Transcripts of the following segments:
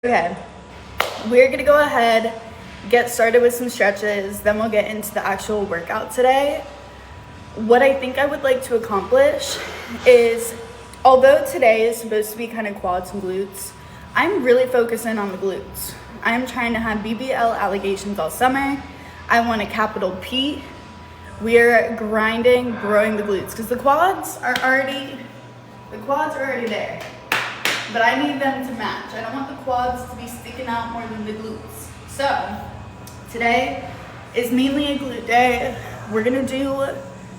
Okay, we're gonna go ahead, get started with some stretches, then we'll get into the actual workout today. What I think I would like to accomplish is, although today is supposed to be kind of quads and glutes, I'm really focusing on the glutes. I'm trying to have BBL allegations all summer. I want a capital P. We're grinding, growing the glutes, because the quads are already there. But I need them to match. I don't want the quads to be sticking out more than the glutes. So today is mainly a glute day. We're gonna do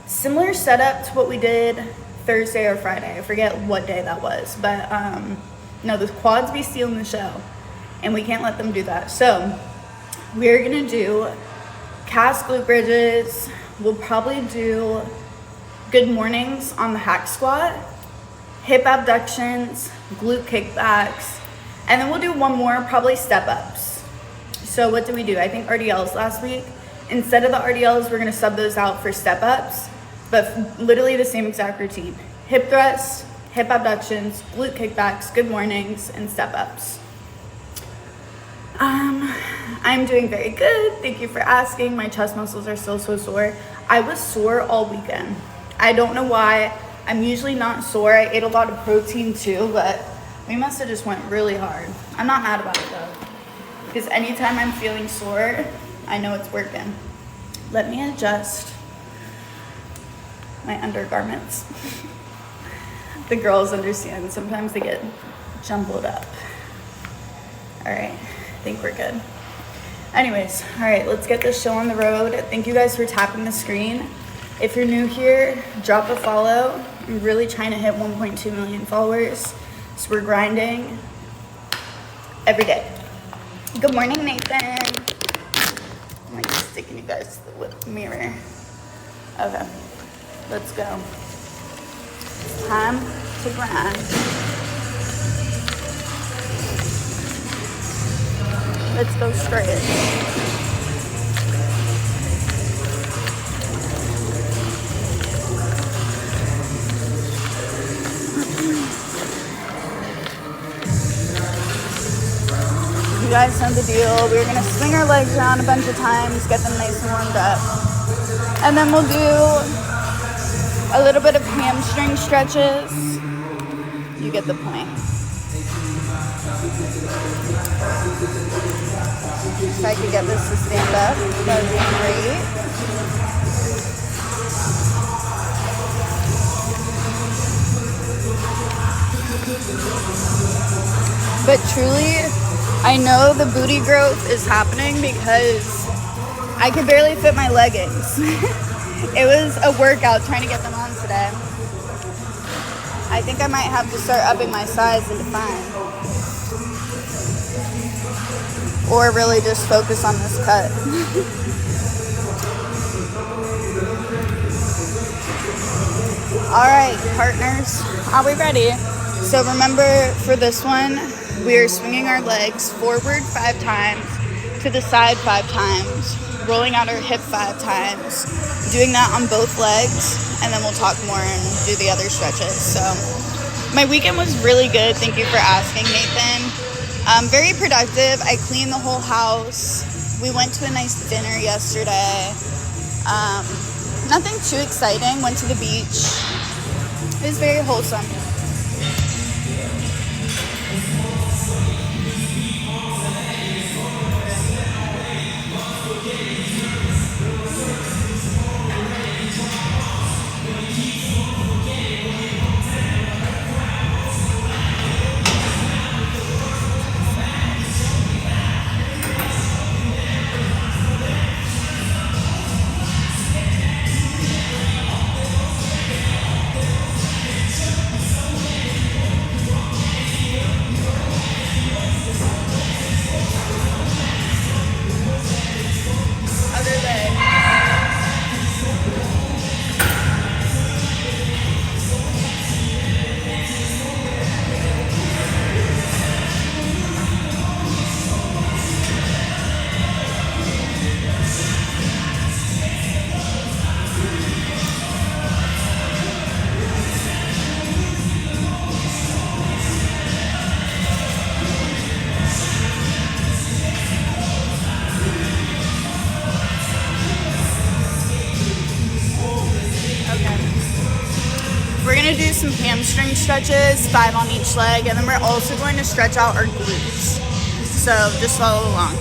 similar setup to what we did Thursday or Friday. I forget what day that was, but no, the quads be stealing the show and we can't let them do that. So we're gonna do cast glute bridges. We'll probably do good mornings on the hack squat, hip abductions, glute kickbacks, and then we'll do one more, probably step ups. So what did we do? I think RDLs last week. Instead of the RDLs, we're gonna sub those out for step ups, but literally the same exact routine. Hip thrusts, hip abductions, glute kickbacks, good mornings, and step ups. I'm doing very good. Thank you for asking. My chest muscles are still so sore. I was sore all weekend. I don't know why. I'm usually not sore. I ate a lot of protein too, but we must have just went really hard. I'm not mad about it though, because anytime I'm feeling sore, I know it's working. Let me adjust my undergarments. The girls understand. Sometimes they get jumbled up. All right, I think we're good. Anyways, all right, let's get this show on the road. Thank you guys for tapping the screen. If you're new here, drop a follow. I'm really trying to hit 1.2 million followers. So we're grinding every day. Good morning, Nathan. I'm like sticking you guys to the mirror. Okay, let's go. It's time to grind. Let's go straight. You guys know the deal. We're gonna swing our legs around a bunch of times, get them nice and warmed up. And then we'll do a little bit of hamstring stretches. You get the point. If I could get this to stand up, that would be great. But truly, I know the booty growth is happening because I could barely fit my leggings. It was a workout trying to get them on today. I think I might have to start upping my size and define. Or really just focus on this cut. All right, partners, are we ready? So remember, for this one, we are swinging our legs forward 5 times, to the side 5 times, rolling out our hip 5 times, doing that on both legs, and then we'll talk more and do the other stretches. So my weekend was really good. Thank you for asking, Nathan. Very productive. I cleaned the whole house. We went to a nice dinner yesterday. Nothing too exciting. Went to the beach. It was very wholesome. hamstring stretches, 5 on each leg, and then we're also going to stretch out our glutes. So just follow along.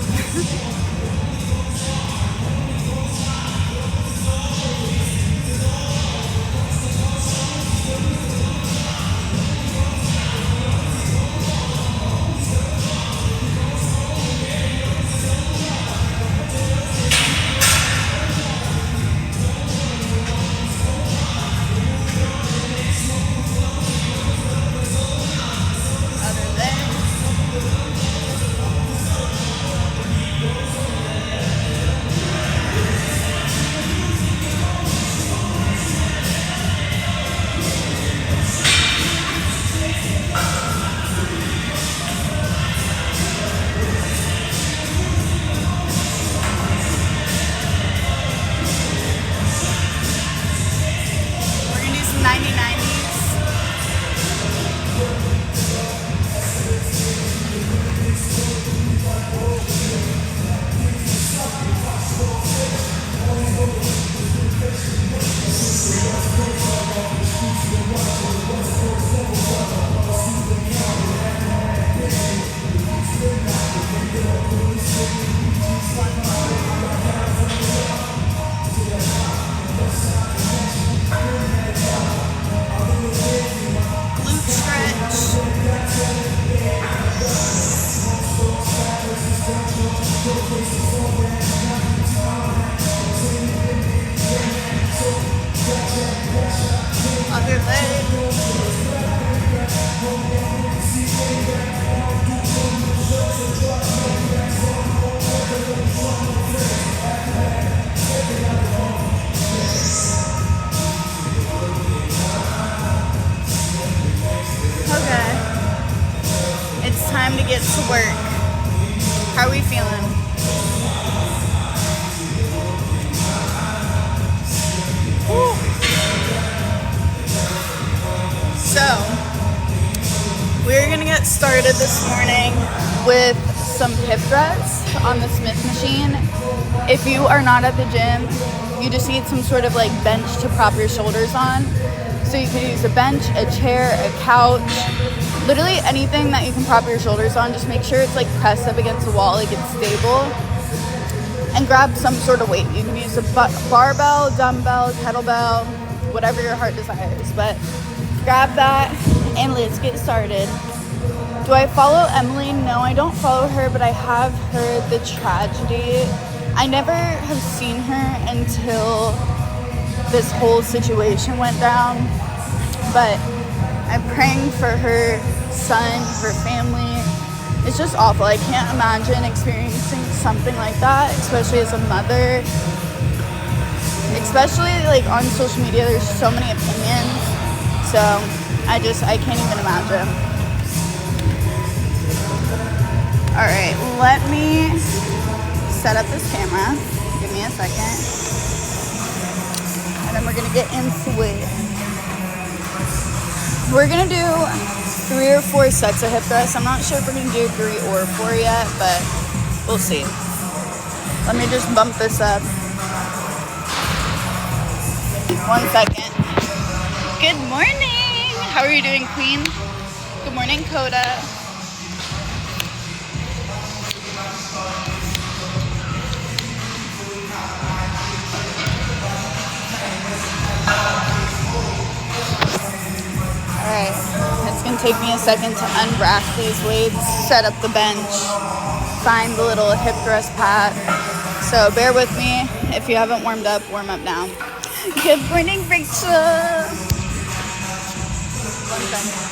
Time to get to work. How are we feeling? Woo. So, we're gonna get started this morning with some hip thrusts on the Smith machine. If you are not at the gym, you just need some sort of like bench to prop your shoulders on. So you could use a bench, a chair, a couch, literally anything that you can prop your shoulders on. Just make sure it's like pressed up against the wall, like it's stable. And grab some sort of weight. You can use a barbell, dumbbell, kettlebell, whatever your heart desires. But grab that and let's get started. Do I follow Emily? No, I don't follow her, but I have heard the tragedy. I never have seen her until this whole situation went down. But I'm praying for her son, her family. It's just awful. I can't imagine experiencing something like that, especially as a mother. Especially like on social media, there's so many opinions. So I can't even imagine. All right, let me set up this camera. Give me a second. And then we're gonna get into it. We're gonna do 3 or 4 sets of hip thrusts. I'm not sure if we're gonna do 3 or 4 yet, but we'll see. Let me just bump this up. 1 second. Good morning. How are you doing, Queen? Good morning, Coda. Alright, it's going to take me a second to unrack these weights, set up the bench, find the little hip thrust pad. So bear with me. If you haven't warmed up, warm up now. Good morning, Rachel. 1 second.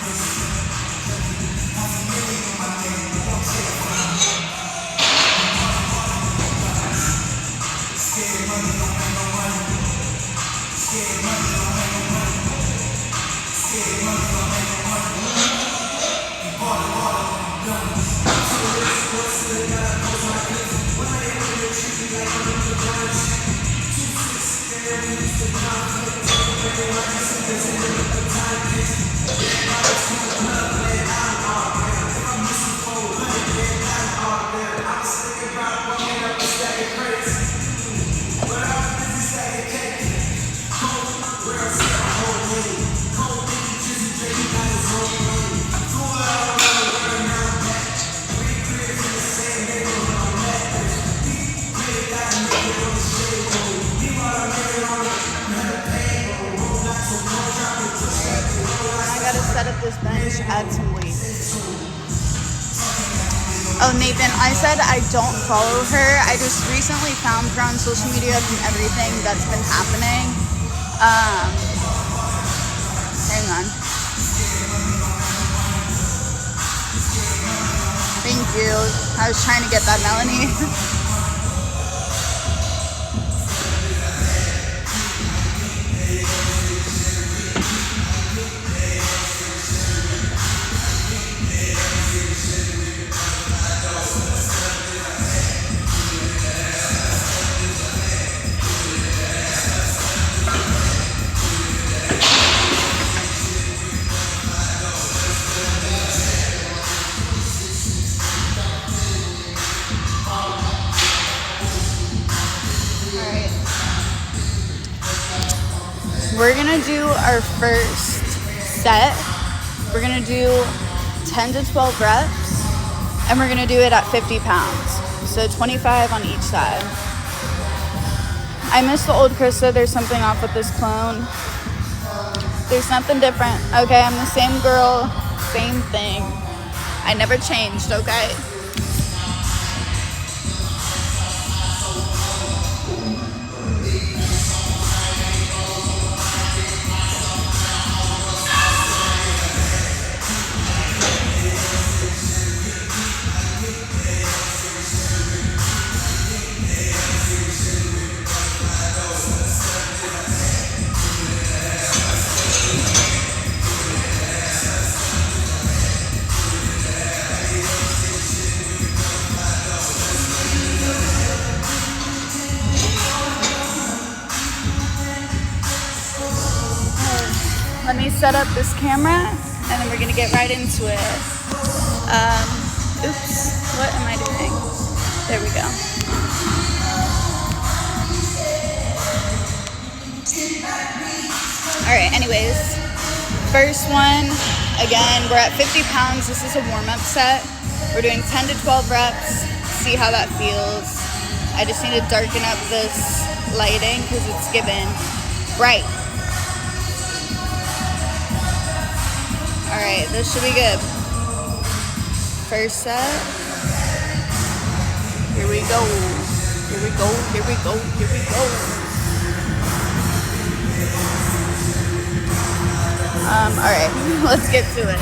add some weight. Oh, Nathan, I said I don't follow her. I just recently found her on social media from everything that's been happening. Hang on. Thank you. I was trying to get that, Melanie. We're gonna do our first set. We're gonna do 10 to 12 reps, and we're gonna do it at 50 pounds. So 25 on each side. I miss the old Krista. There's something off with this clone. There's nothing different. Okay, I'm the same girl, same thing. I never changed, okay? Let me set up this camera, and then we're gonna get right into it. Oops, what am I doing? There we go. All right, anyways, first one, again, we're at 50 pounds. This is a warm-up set. We're doing 10 to 12 reps, see how that feels. I just need to darken up this lighting because it's given bright. All right, this should be good. First set. Here we go. Here we go. Here we go. Here we go. All right, let's get to it.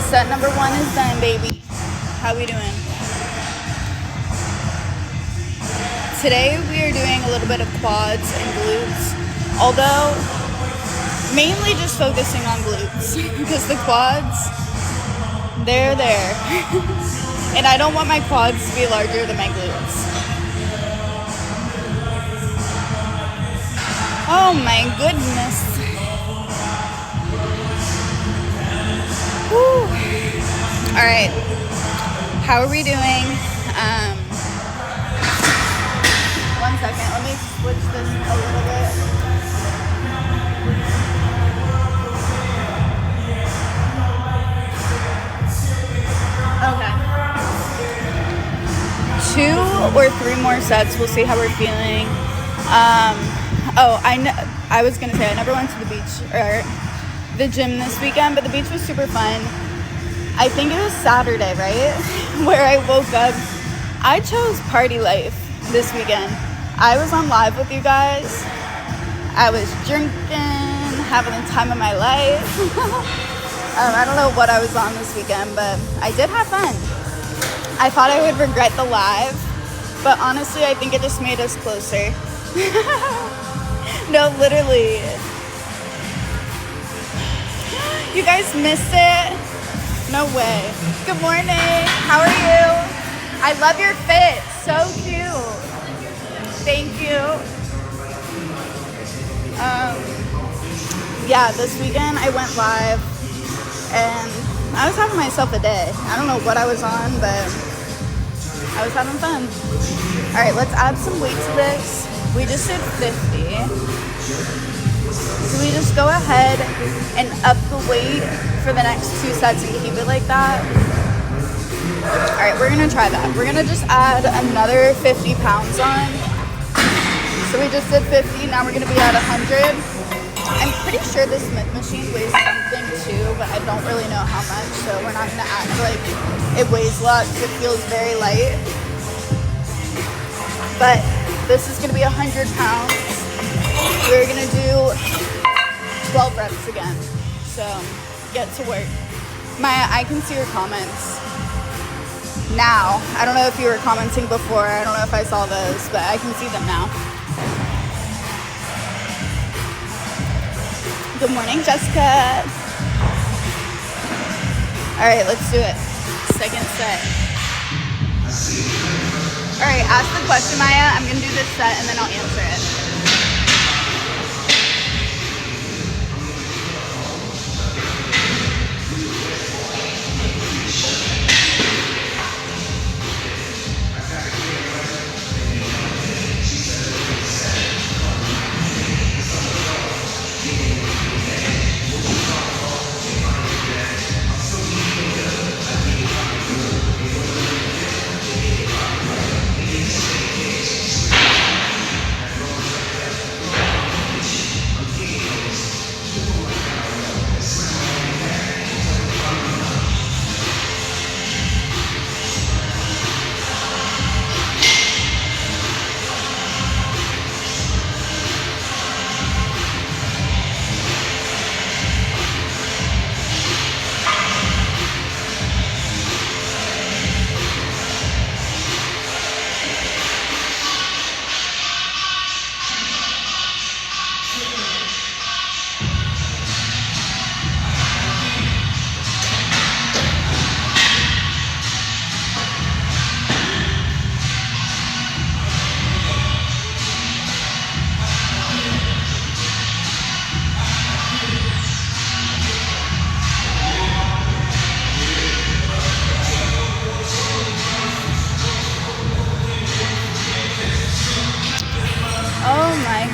Set number 1 is done, baby. How we doing? Today we are doing a little bit of quads and glutes, although mainly just focusing on glutes because the quads, they're there. And I don't want my quads to be larger than my glutes. Oh my goodness. Whew. All right, how are we doing? 1 second, let me switch this a little bit. Okay. 2 or 3 more sets, we'll see how we're feeling. I was gonna say I never went to the beach or the gym this weekend, but the beach was super fun. I think it was Saturday, right? Where I woke up. I chose party life this weekend. I was on live with you guys. I was drinking, having the time of my life. I don't know what I was on this weekend, but I did have fun. I thought I would regret the live, but honestly, I think it just made us closer. No, literally. You guys missed it? No way. Good morning. How are you? I love your fit. So cute. Thank you. Yeah, this weekend I went live and I was having myself a day. I don't know what I was on, but I was having fun. All right, let's add some weight to this. We just did 50. So we just go ahead and up the weight for the next 2 sets and keep it like that. All right, we're gonna try that. We're gonna just add another 50 pounds on. So we just did 50, now we're gonna be at 100. I'm pretty sure this machine weighs something too, but I don't really know how much, so we're not gonna act like it weighs a lot because it feels very light. But this is gonna be 100 pounds. We're gonna do 12 reps again. So get to work. Maya, I can see your comments now. I don't know if you were commenting before. I don't know if I saw those, but I can see them now. Good morning, Jessica. All right, let's do it. Second set. All right, ask the question, Maya. I'm gonna do this set and then I'll answer it.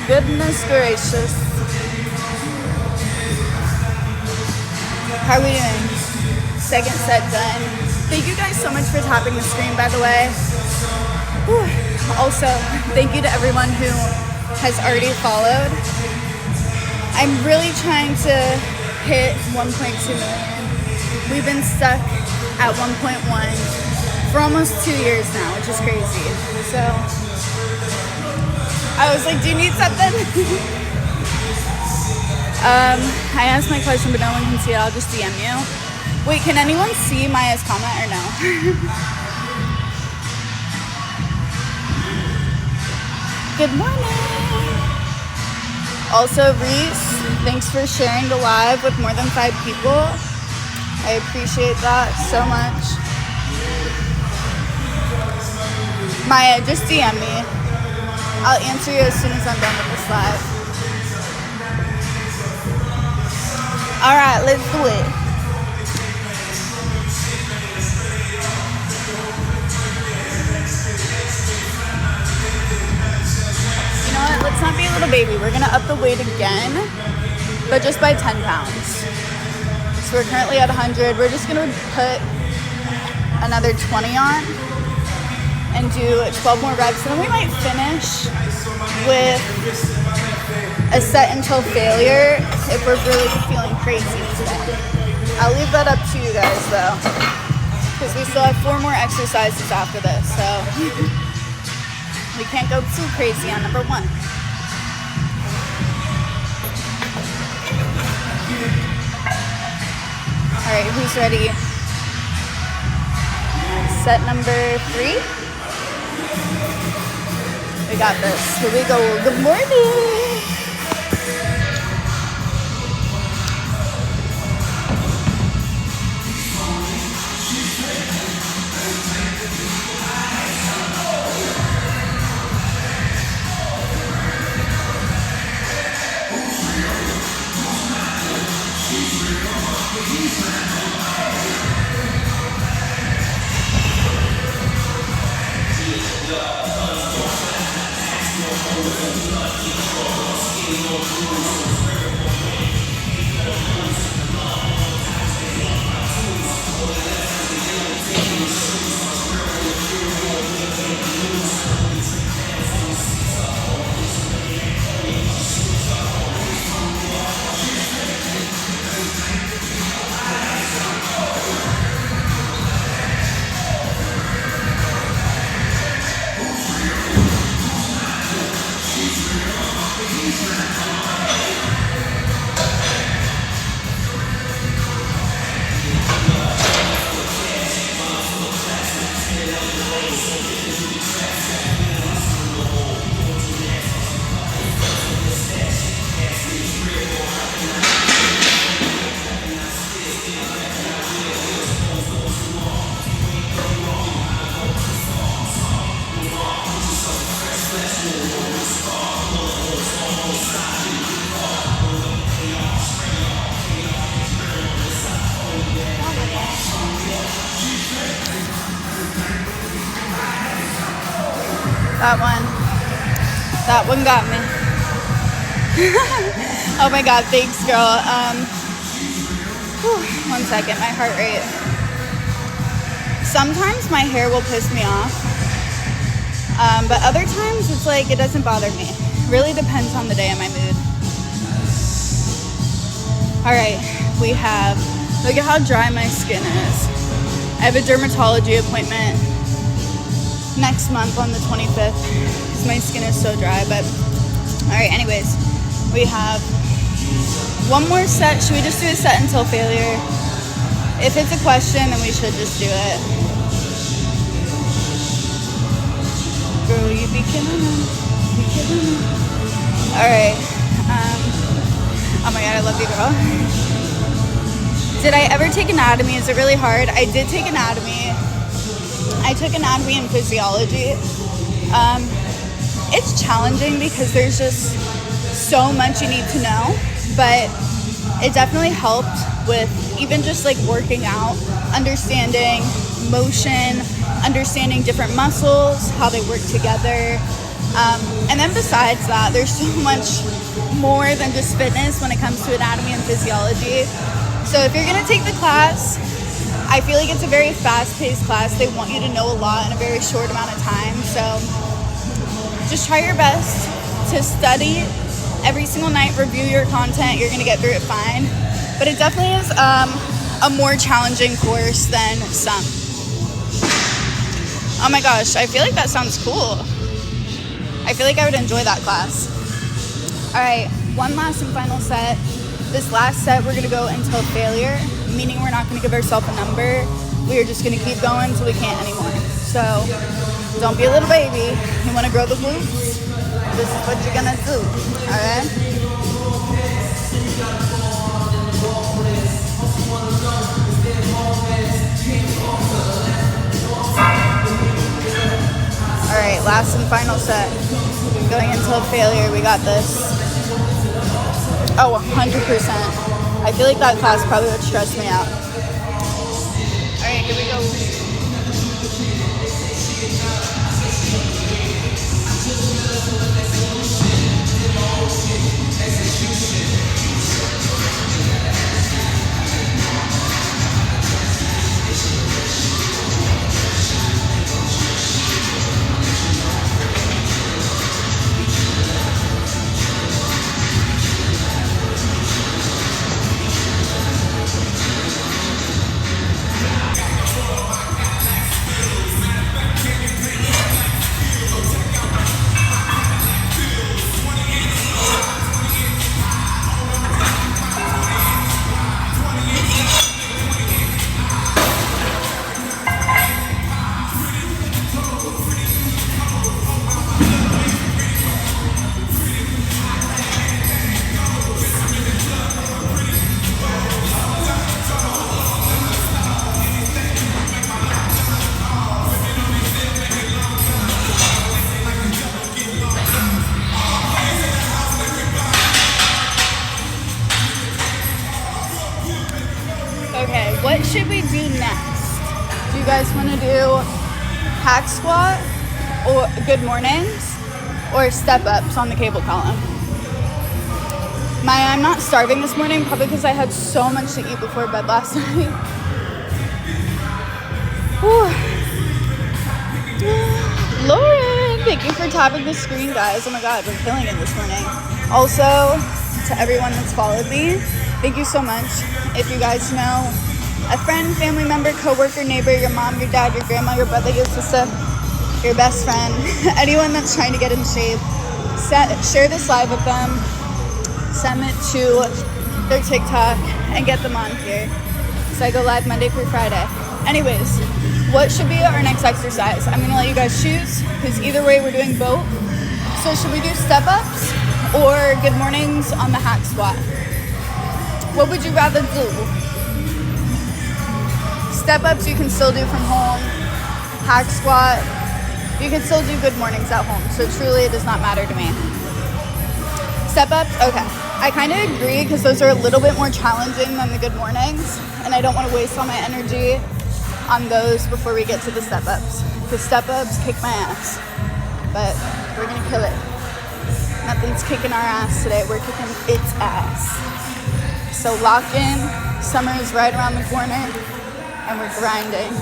Goodness gracious. How are we doing? Second set done. Thank you guys so much for tapping the screen, by the way. Whew. Also, thank you to everyone who has already followed. I'm really trying to hit 1.2 million. We've been stuck at 1.1 for almost 2 years now, which is crazy. So I was like, do you need something? I asked my question, but no one can see it. I'll just DM you. Wait, can anyone see Maya's comment or no? Good morning. Also, Reese, thanks for sharing the live with more than 5 people. I appreciate that so much. Maya, just DM me. I'll answer you as soon as I'm done with this live. All right, let's do it. You know what? Let's not be a little baby. We're gonna up the weight again, but just by 10 pounds. So we're currently at 100. We're just gonna put another 20 on. and do 12 more reps, and then we might finish with a set until failure if we're really feeling crazy today. I'll leave that up to you guys though, because we still have 4 more exercises after this, so we can't go too crazy on number 1. All right, who's ready? Set number 3. We got this. Here we go. Good morning. That one got me. Oh my God, thanks girl. One second, my heart rate. Sometimes my hair will piss me off, but other times it's like it doesn't bother me. Really depends on the day and my mood. All right, we have, look at how dry my skin is. I have a dermatology appointment next month on the 25th because my skin is so dry. But all right, anyways, we have 1 more set. Should we just do a set until failure? If it's a question, then we should just do it. Girl, you be killing me. Be killing me. All right. Oh my God, I love you, girl. Did I ever take anatomy? Is it really hard? I did take anatomy. I took anatomy and physiology. It's challenging because there's just so much you need to know, but it definitely helped with even just like working out, understanding motion, understanding different muscles, how they work together. And then besides that, there's so much more than just fitness when it comes to anatomy and physiology. So if you're gonna take the class, I feel like it's a very fast-paced class. They want you to know a lot in a very short amount of time. So just try your best to study every single night, review your content. You're gonna get through it fine. But it definitely is a more challenging course than some. Oh my gosh, I feel like that sounds cool. I feel like I would enjoy that class. All right, 1 last and final set. This last set, we're gonna go until failure, meaning we're not gonna give ourselves a number. We are just gonna keep going until we can't anymore. So don't be a little baby. You wanna grow the glutes? This is what you're gonna do, all right? All right, last and final set. Going until failure, we got this. Oh, 100%. I feel like that class probably would stress me out. All right, here we go. what should we do next? Do you guys want to do hack squat or good mornings or step ups on the cable column? I'm not starving this morning, probably because I had so much to eat before bed last night. Lauren, thank you for tapping the screen, guys. Oh my god, we're killing it this morning. Also, to everyone that's followed me, thank you so much. If you guys know a friend, family member, coworker, neighbor, your mom, your dad, your grandma, your brother, your sister, your best friend, anyone that's trying to get in shape, share this live with them, send it to their TikTok, and get them on here. So I go live Monday through Friday. Anyways, what should be our next exercise? I'm gonna let you guys choose, because either way we're doing both. So should we do step ups or good mornings on the hack squat? What would you rather do? Step ups you can still do from home. Hack squat, you can still do good mornings at home. So truly it does not matter to me. Step ups, okay. I kind of agree, because those are a little bit more challenging than the good mornings, and I don't want to waste all my energy on those before we get to the step ups, because step ups kick my ass, but we're gonna kill it. Nothing's kicking our ass today, we're kicking its ass. So lock in, summer is right around the corner, and we're grinding.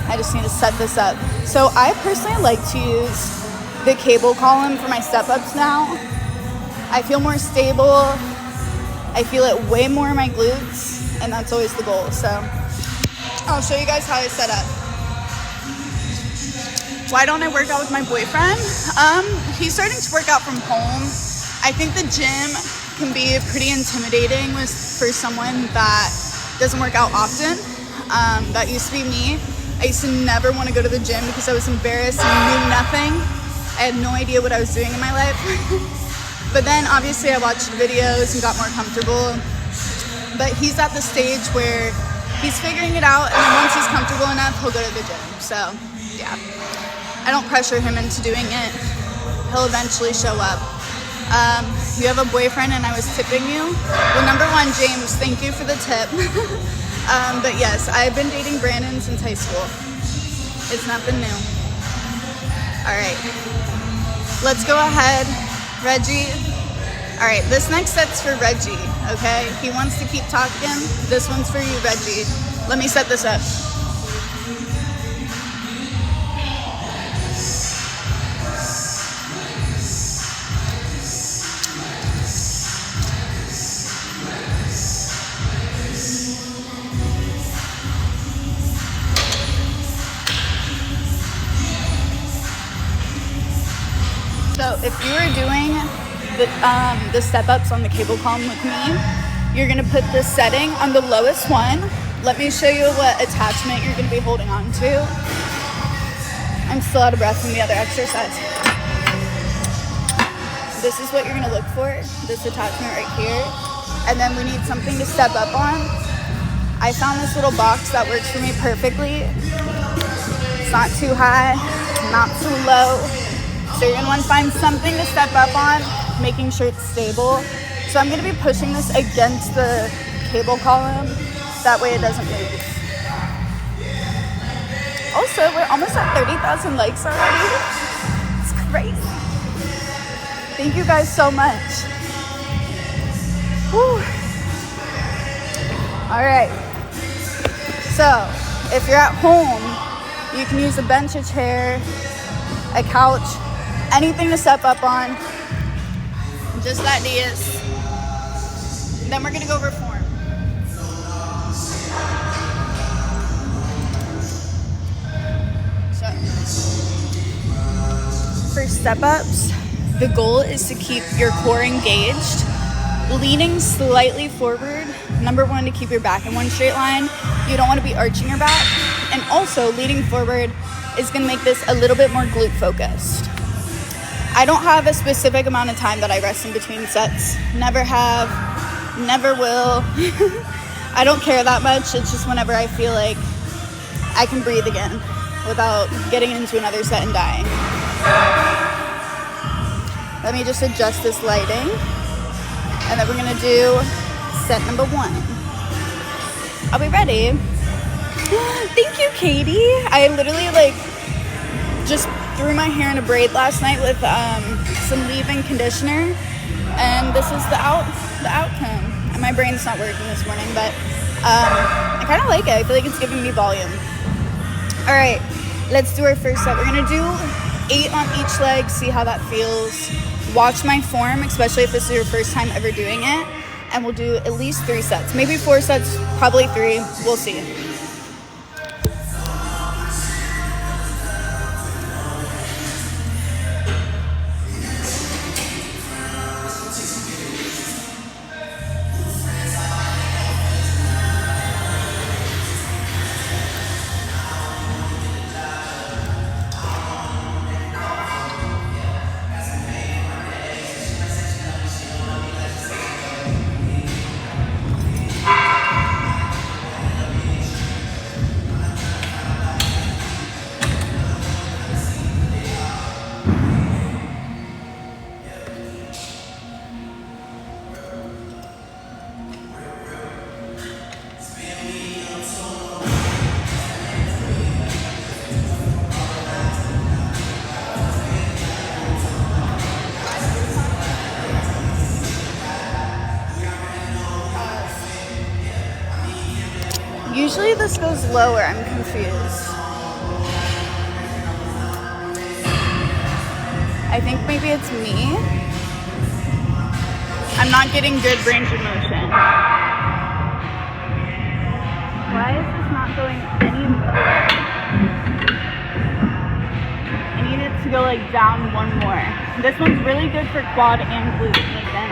I just need to set this up. So I personally like to use the cable column for my step ups now. I feel more stable, I feel it way more in my glutes, and that's always the goal. So I'll show you guys how I set up. Why don't I work out with my boyfriend? He's starting to work out from home. I think the gym can be pretty intimidating for someone that doesn't work out often. That used to be me. I used to never want to go to the gym because I was embarrassed and knew nothing. I had no idea what I was doing in my life. But then obviously I watched videos and got more comfortable. But he's at the stage where he's figuring it out, and then once he's comfortable enough, he'll go to the gym. So yeah, I don't pressure him into doing it. He'll eventually show up. You have a boyfriend and I was tipping you? Well, number one, James, thank you for the tip. But yes, I've been dating Brandon since high school. It's nothing new. All right, let's go ahead. Reggie. All right, this next set's for Reggie, okay? He wants to keep talking. This one's for you, Reggie. Let me set this up. So if you are doing the step ups on the cable column with me, you're gonna put the setting on the lowest one. Let me show you what attachment you're gonna be holding on to. I'm still out of breath from the other exercise. This is what you're gonna look for, this attachment right here. And then we need something to step up on. I found this little box that works for me perfectly. It's not too high, not too low. So you're gonna want to find something to step up on, making sure it's stable. So I'm gonna be pushing this against the cable column, that way it doesn't move. Also, we're almost at 30,000 likes already. It's crazy. Thank you guys so much. Whew. All right. So if you're at home, you can use a bench, a chair, a couch, anything to step up on. Just that dais. Then we're gonna go over form. So, for step ups, the goal is to keep your core engaged, leaning slightly forward. Number one, to keep your back in one straight line. You don't want to be arching your back. And also, leaning forward is gonna make this a little bit more glute focused. I don't have a specific amount of time that I rest in between sets. Never have, never will. I don't care that much. It's just whenever I feel like I can breathe again without getting into another set and dying. Let me just adjust this lighting. And then we're gonna do set number one. I'll be ready. Thank you, Katie. I literally like just threw my hair in a braid last night with some leave-in conditioner, and this is the outcome. And my brain's not working this morning, but I kind of like it. I feel like it's giving me volume. All right, let's do our first set. We're gonna do 8 on each leg, see how that feels. Watch my form, especially if this is your first time ever doing it, and we'll do at least 3 sets, maybe 4 sets, probably 3, we'll see. Usually this goes lower, I'm confused. I think maybe it's me. I'm not getting good range of motion. Why is this not going any lower? I need it to go like down one more. This one's really good for quad and glute, Nathan.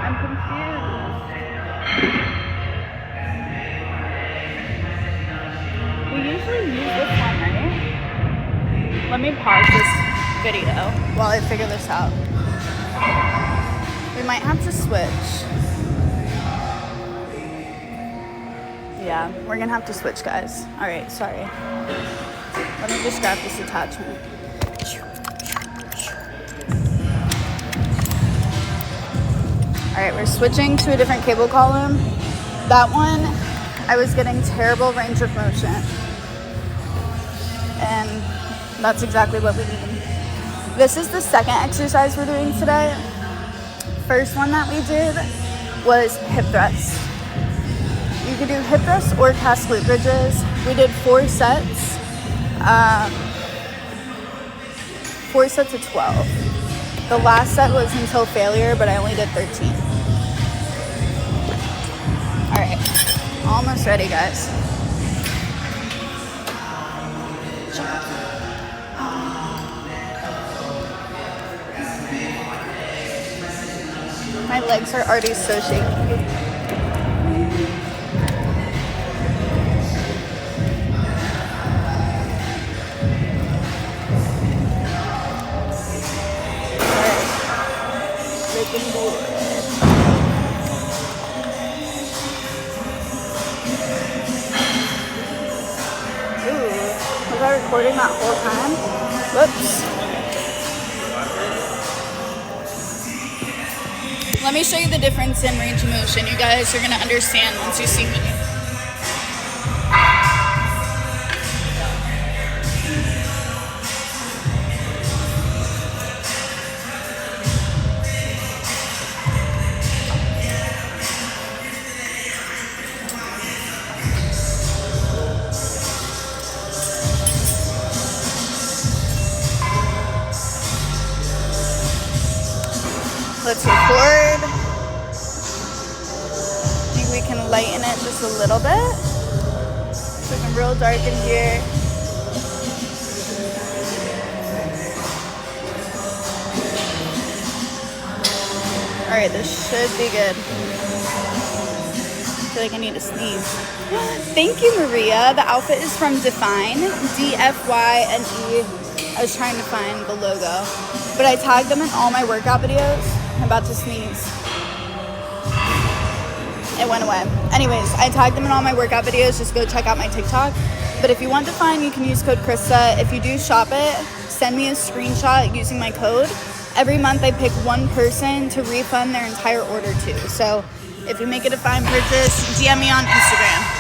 I'm confused. We usually use this one, right? Let me pause this video while I figure this out. We might have to switch. Yeah, we're gonna have to switch, guys. All right, sorry. Let me just grab this attachment. All right, we're switching to a different cable column. That one, I was getting terrible range of motion. And that's exactly what we need. This is the second exercise we're doing today. First one that we did was hip thrusts. You could do hip thrusts or cast glute bridges. We did 4 sets. 4 sets of 12. The last set was until failure, but I only did 13. All right, almost ready, guys. My legs are already so shaky. Was I recording that whole time? Whoops. Let me show you the difference in range of motion. You guys are going to understand once you see me. Let's record. I think we can lighten it just a little bit. It's looking real dark in here. Alright, this should be good. I feel like I need to sneeze. Thank you, Maria. The outfit is from Define. D-F-Y-N-E. I was trying to find the logo. But I tagged them in all my workout videos. I'm about to sneeze. It went away. Anyways, I tagged them in all my workout videos. Just go check out my TikTok. But if you want Define, you can use code Krista. If you do shop it, send me a screenshot using my code. Every month I pick one person to refund their entire order to. So If you make it a fine purchase, DM me on Instagram.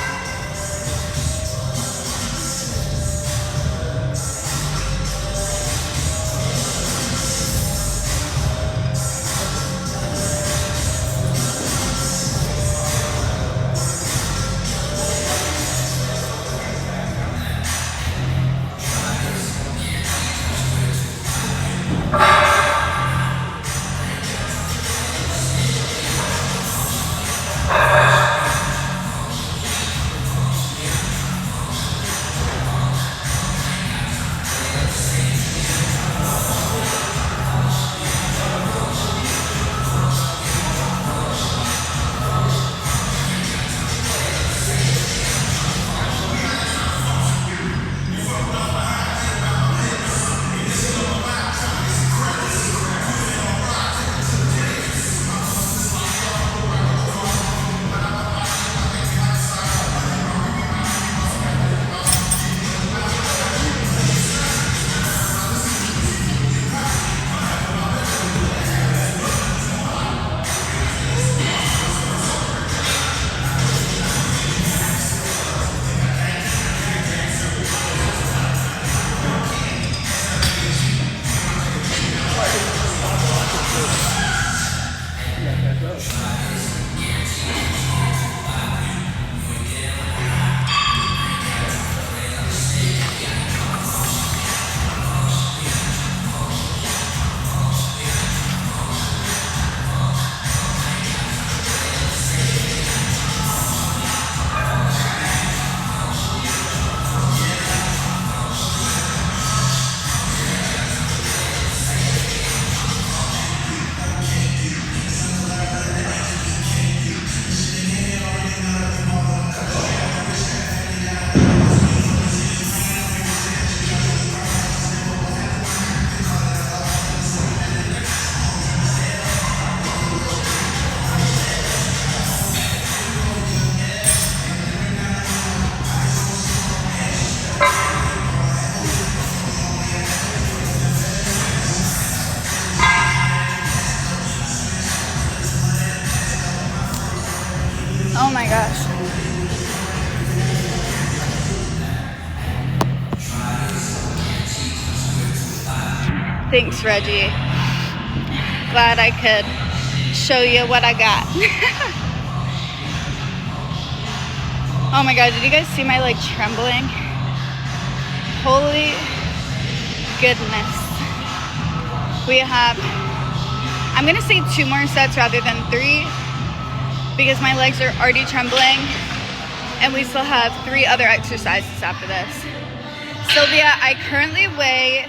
Oh my gosh. Thanks, Reggie. Glad I could show you what I got. Oh my god, did you guys see my leg trembling? Holy goodness. We have, I'm gonna say 2 more sets rather than 3 because my legs are already trembling, and we still have 3 other exercises after this. Sylvia, I currently weigh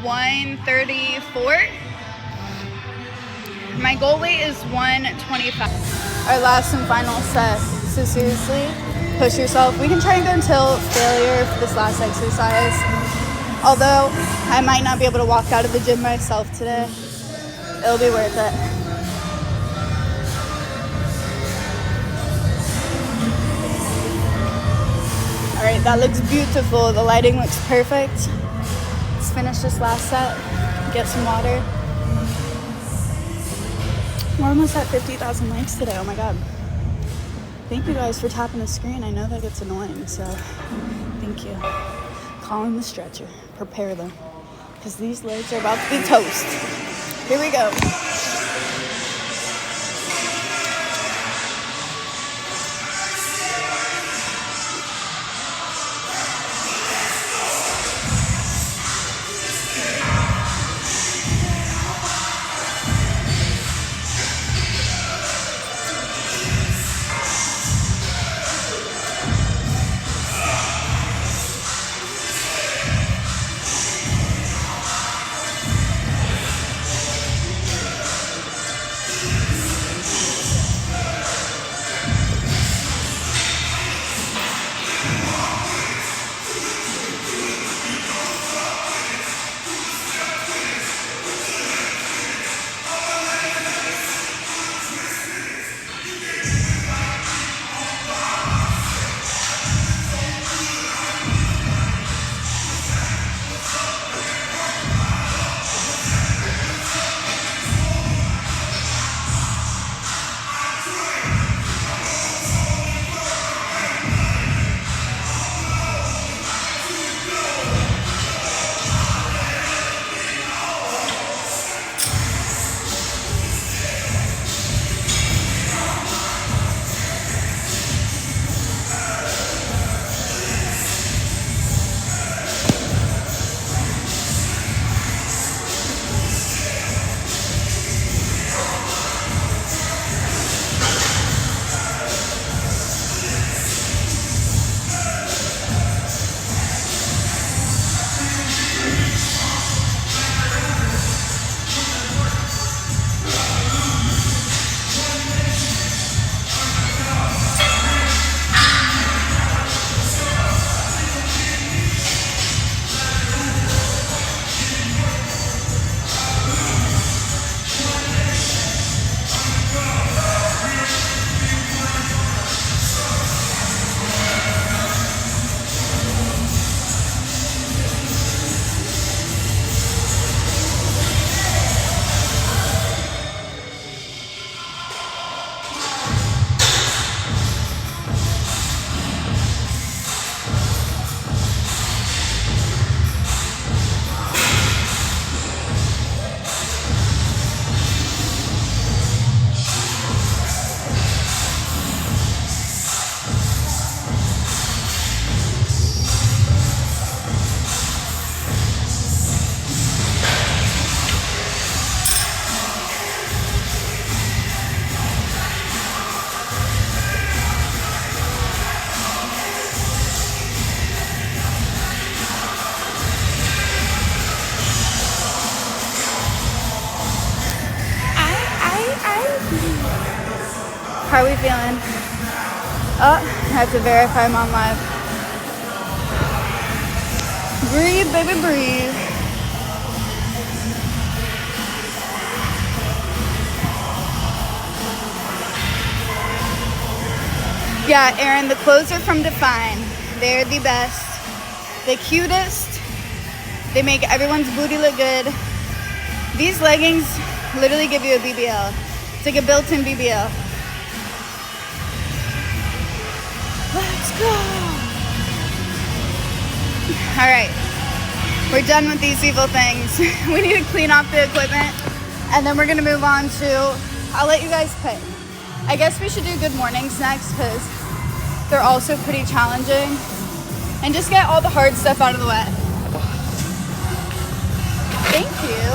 134. My goal weight is 125. Our last and final set. So seriously, push yourself. We can try and go until failure for this last exercise. Although I might not be able to walk out of the gym myself today, it'll be worth it. All right, that looks beautiful. The lighting looks perfect. Let's finish this last set, get some water. We're almost at 50,000 likes today, oh my god. Thank you guys for tapping the screen. I know that gets annoying, so thank you. Call in the stretcher, prepare them, because these legs are about to be toast. Here we go. How are we feeling? Oh, I have to verify I'm on live. Breathe, baby, breathe. Yeah, Erin, the clothes are from Define. They're the best, the cutest. They make everyone's booty look good. These leggings literally give you a BBL. It's like a built-in BBL. Let's go. All right, we're done with these evil things. We need to clean off the equipment, and then we're gonna move on to, I'll let you guys pick. I guess we should do good mornings next because they're also pretty challenging. And just get all the hard stuff out of the way. Thank you.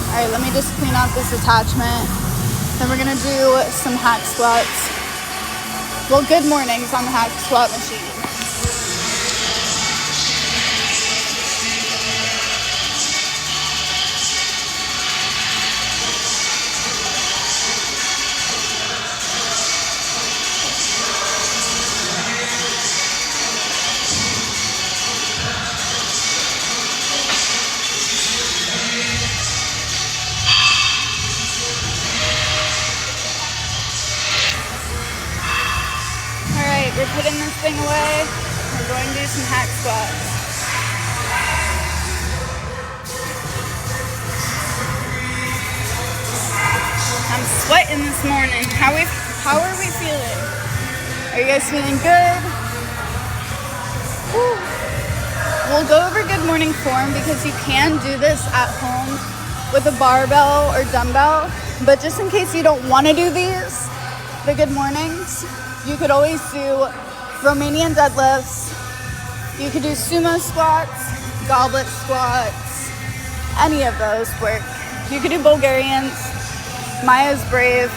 All right, let me just clean out this attachment. Then we're gonna do some hack squats. Well, good mornings on the hack squat machine. We're putting this thing away. We're going to do some hack squats. I'm sweating this morning. How are we feeling? Are you guys feeling good? Whew. We'll go over good morning form because you can do this at home with a barbell or dumbbell. But just in case you don't want to do these, the good mornings, you could always do Romanian deadlifts. You could do sumo squats, goblet squats, any of those work. You could do Bulgarians. Maya's brave.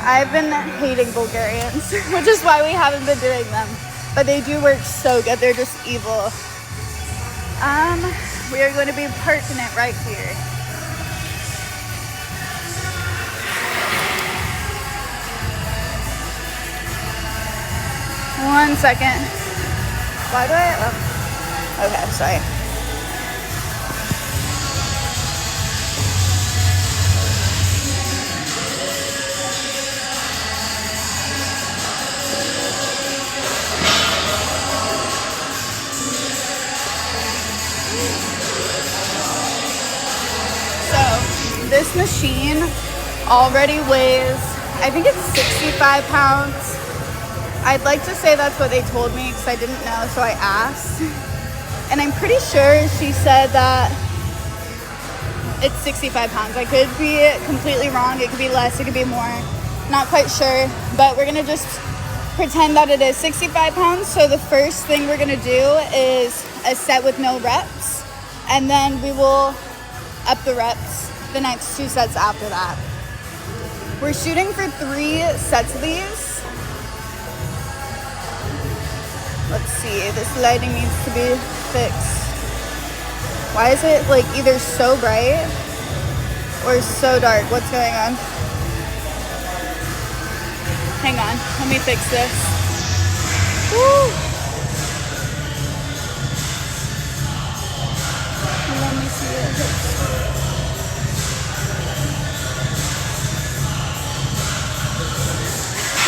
I've been hating Bulgarians, which is why we haven't been doing them. But they do work so good. They're just evil. We are going to be parking it right here. One second. Why do I? Oh. Okay, sorry. So, this machine already weighs, I think it's 65 pounds. I'd like to say that's what they told me because I didn't know, so I asked. And I'm pretty sure she said that it's 65 pounds. I could be completely wrong. It could be less, it could be more. Not quite sure, but we're gonna just pretend that it is 65 pounds. So the first thing we're gonna do is a set with no reps, and then we will up the reps the next 2 sets after that. We're shooting for 3 sets of these. Let's see, this lighting needs to be fixed. Why is it like either so bright or so dark? What's going on? Hang on, let me fix this. Woo! Let me see it.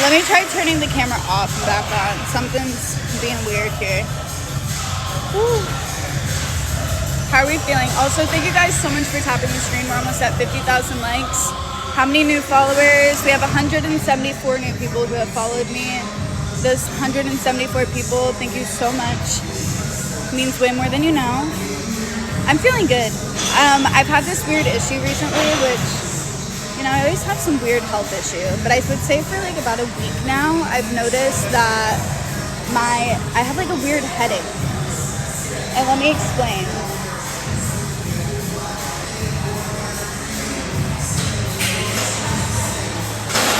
Let me try turning the camera off and back on. Something's being weird here. Woo. How are we feeling? Also, thank you guys so much for tapping the screen. We're almost at 50,000 likes. How many new followers? We have 174 new people who have followed me. Those 174 people, thank you so much. It means way more than you know. I'm feeling good. I've had this weird issue recently, which, you know, I always have some weird health issue, but I would say for like about a week now, I've noticed that I have like a weird headache. And let me explain.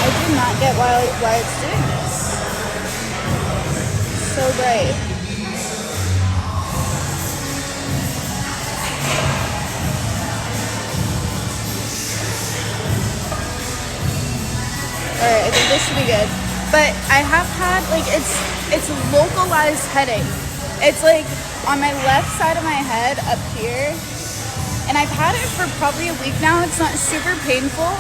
I do not get why it's doing this. so bright. Alright, I think this should be good. But I have had, like, it's a localized headache. It's like on my left side of my head up here. And I've had it for probably a week now. It's not super painful,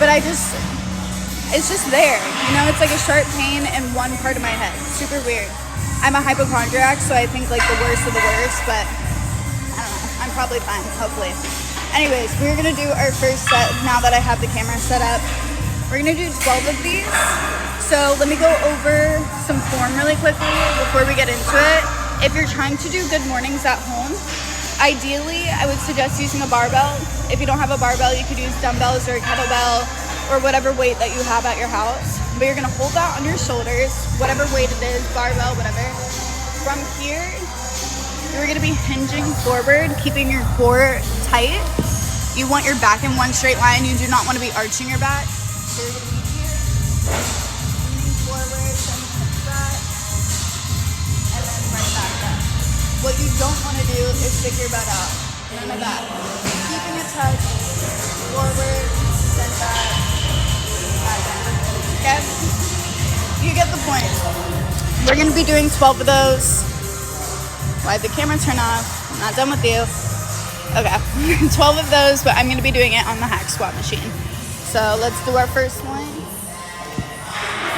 but it's just there. You know, it's like a sharp pain in one part of my head. Super weird. I'm a hypochondriac, so I think like the worst of the worst, but I don't know. I'm probably fine, hopefully. Anyways, we're gonna do our first set now that I have the camera set up. We're gonna do 12 of these. So let me go over some form really quickly before we get into it. If you're trying to do good mornings at home, ideally I would suggest using a barbell. If you don't have a barbell, you could use dumbbells or a kettlebell or whatever weight that you have at your house. But you're gonna hold that on your shoulders, whatever weight it is, barbell, whatever. From here, you're gonna be hinging forward, keeping your core tight. You want your back in one straight line. You do not want to be arching your back. So you're gonna be here, leaning forward, then touch back, and then right back up. What you don't want to do is stick your butt out. None of that. Keeping it tucked, forward, then back, back down. Okay? You get the point. We're gonna be doing 12 of those. Why did the camera turn off? I'm not done with you. Okay, 12 of those, but I'm gonna be doing it on the hack squat machine. So let's do our first one.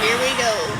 Here we go.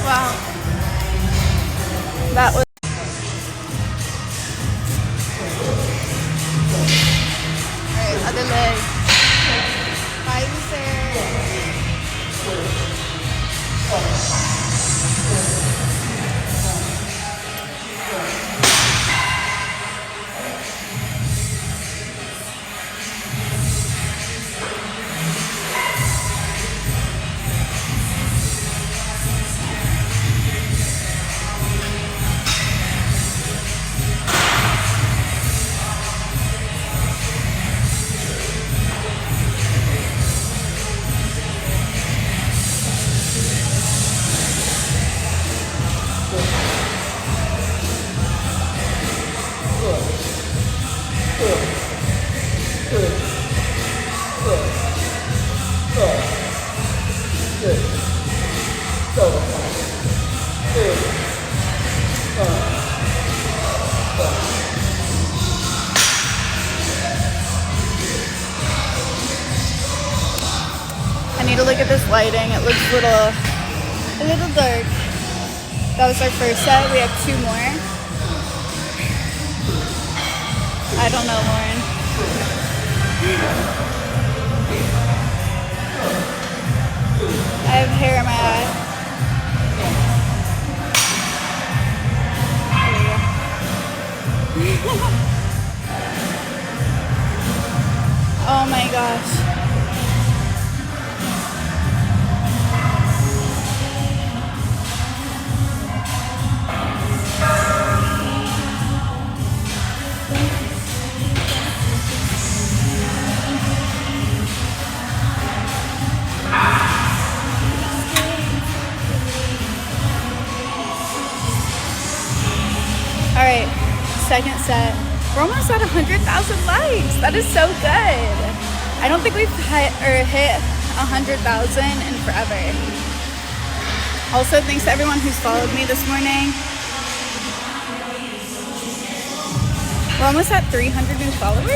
Wow. That was alright, other leg. Bye, I need to look at this lighting. It looks a little dark. That was our first set. We have 2 more. I don't know, Lauren. I have hair in my eye. Oh my gosh. right, second set. We're almost at 100,000 likes. That is so good. I don't think we've hit 100,000 in forever. Also, thanks to everyone who's followed me this morning. We're almost at 300 new followers.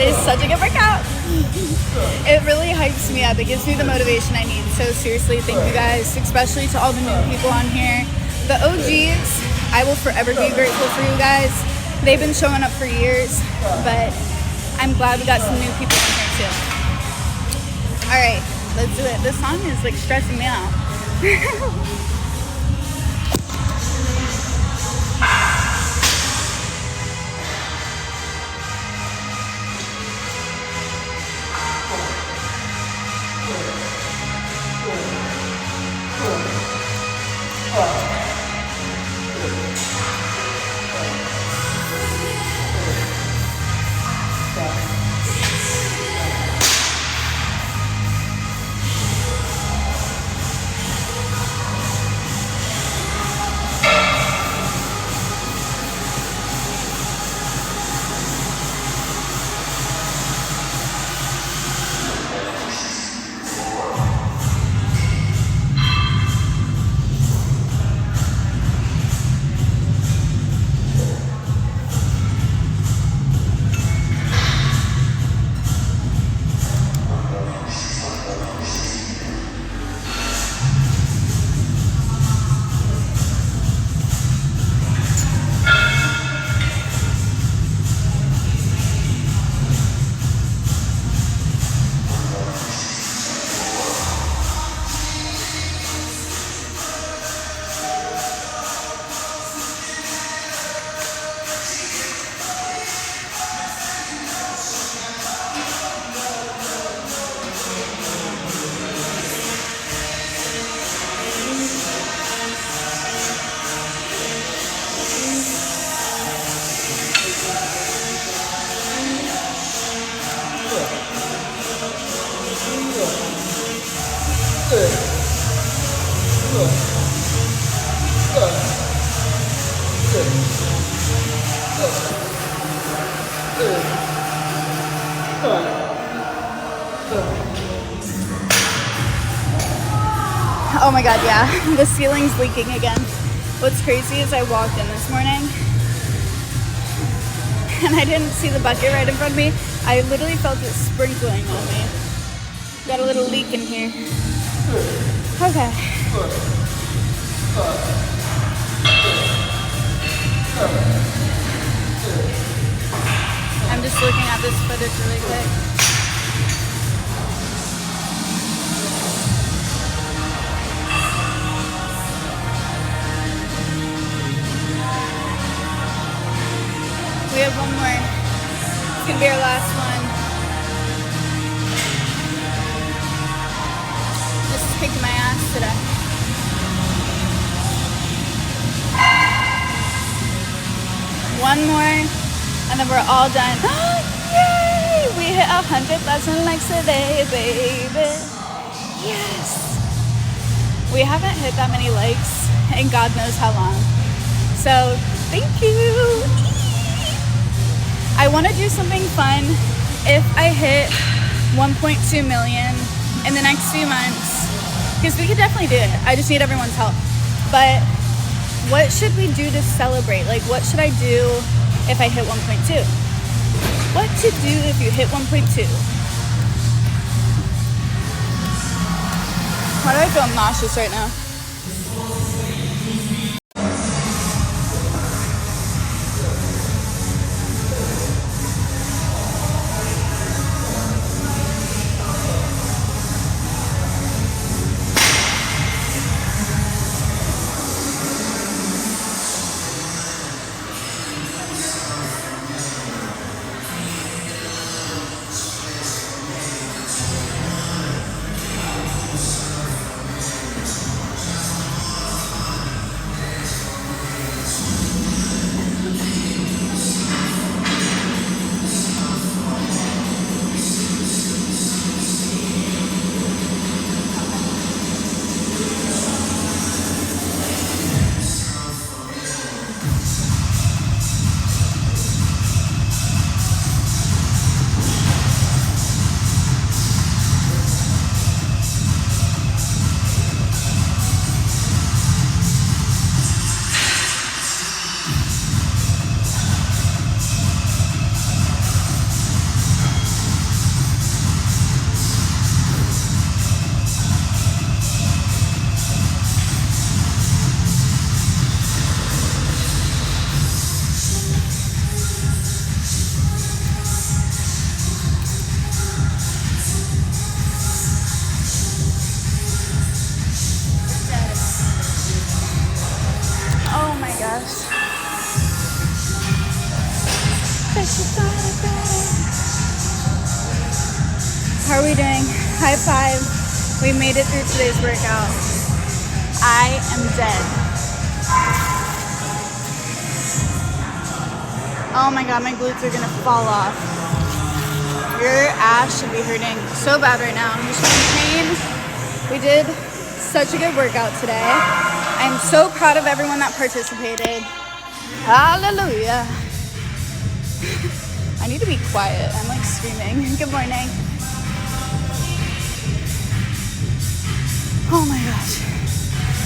It is such a good workout. It really hypes me up. It gives me the motivation I need. So seriously, thank you guys, especially to all the new people on here. The OGs, I will forever be grateful for you guys. They've been showing up for years, but I'm glad we got some new people in here too. All right, let's do it. This song is like stressing me out. Oh my god, yeah, the ceiling's leaking again. What's crazy is I walked in this morning and I didn't see the bucket right in front of me. I literally felt it sprinkling on me. Got a little leak in here. Okay. I'm just looking at this footage really quick. We have one more. It's gonna be our last one. Just kicking my ass today. One more, and then we're all done. Yay! We hit 100,000 likes today, baby. Yes! We haven't hit that many likes in God knows how long. So, thank you. I want to do something fun if I hit 1.2 million in the next few months, because we could definitely do it. I just need everyone's help. But what should we do to celebrate? Like, what should I do if I hit 1.2? What to do if you hit 1.2? Why do I feel nauseous right now? How are we doing? High five. We made it through today's workout. I am dead. Oh my god, my glutes are gonna fall off. Your ass should be hurting so bad right now. I'm just in pain. We did such a good workout today. I'm so proud of everyone that participated. Hallelujah. I need to be quiet. I'm like screaming. Good morning. Oh my gosh.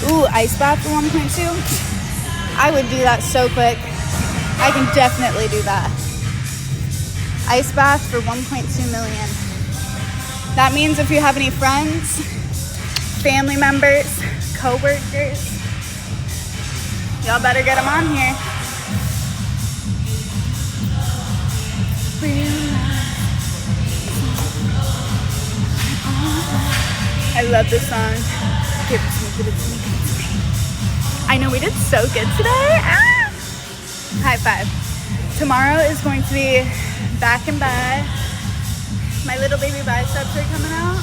Ooh, ice bath for 1.2. I would do that so quick. I can definitely do that. Ice bath for 1.2 million. That means if you have any friends, family members, co-workers, y'all better get them on here. I love this song. Give it to me, give it to me, give it to me. I know we did so good today. Ah! High five. Tomorrow is going to be back and by. My little baby biceps are coming out.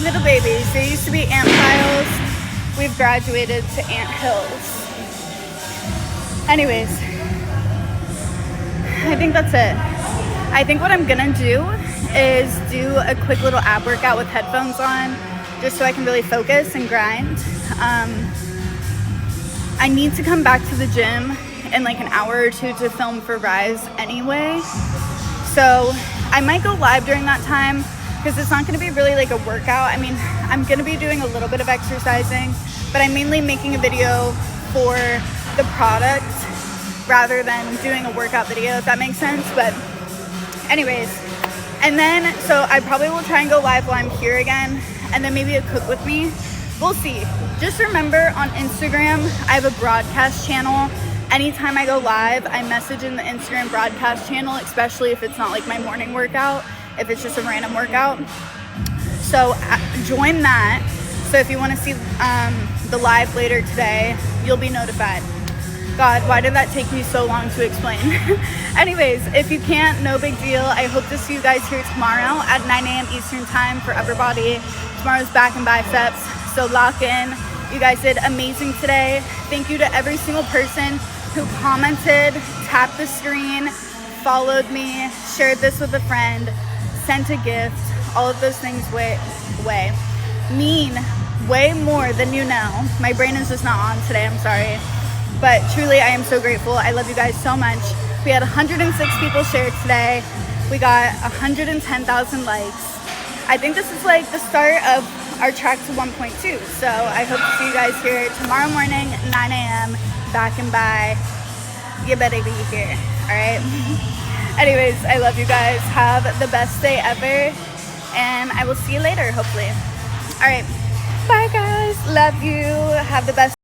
Little babies. They used to be ant piles. We've graduated to ant hills. Anyways, I think that's it. I think what I'm gonna do is do a quick little ab workout with headphones on, just so I can really focus and grind. I need to come back to the gym in like an hour or two to film for Rise anyway. So I might go live during that time because it's not gonna be really like a workout. I mean, I'm gonna be doing a little bit of exercising, but I'm mainly making a video for the product rather than doing a workout video, if that makes sense. But anyways, and then, so I probably will try and go live while I'm here again, and then maybe a cook with me. We'll see. Just remember, on Instagram, I have a broadcast channel. Anytime I go live, I message in the Instagram broadcast channel, especially if it's not like my morning workout, if it's just a random workout. So join that. So if you want to see the live later today, you'll be notified. God, why did that take me so long to explain? Anyways, if you can't, no big deal. I hope to see you guys here tomorrow at 9 a.m. Eastern time for upper body. Tomorrow's back and biceps, so lock in. You guys did amazing today. Thank you to every single person who commented, tapped the screen, followed me, shared this with a friend, sent a gift. All of those things mean way more than you know. My brain is just not on today, I'm sorry. But truly, I am so grateful. I love you guys so much. We had 106 people share today. We got 110,000 likes. I think this is like the start of our track to 1.2. So I hope to see you guys here tomorrow morning, 9 a.m. back and by. You better be here, all right? Anyways, I love you guys. Have the best day ever. And I will see you later, hopefully. All right. Bye, guys. Love you. Have the best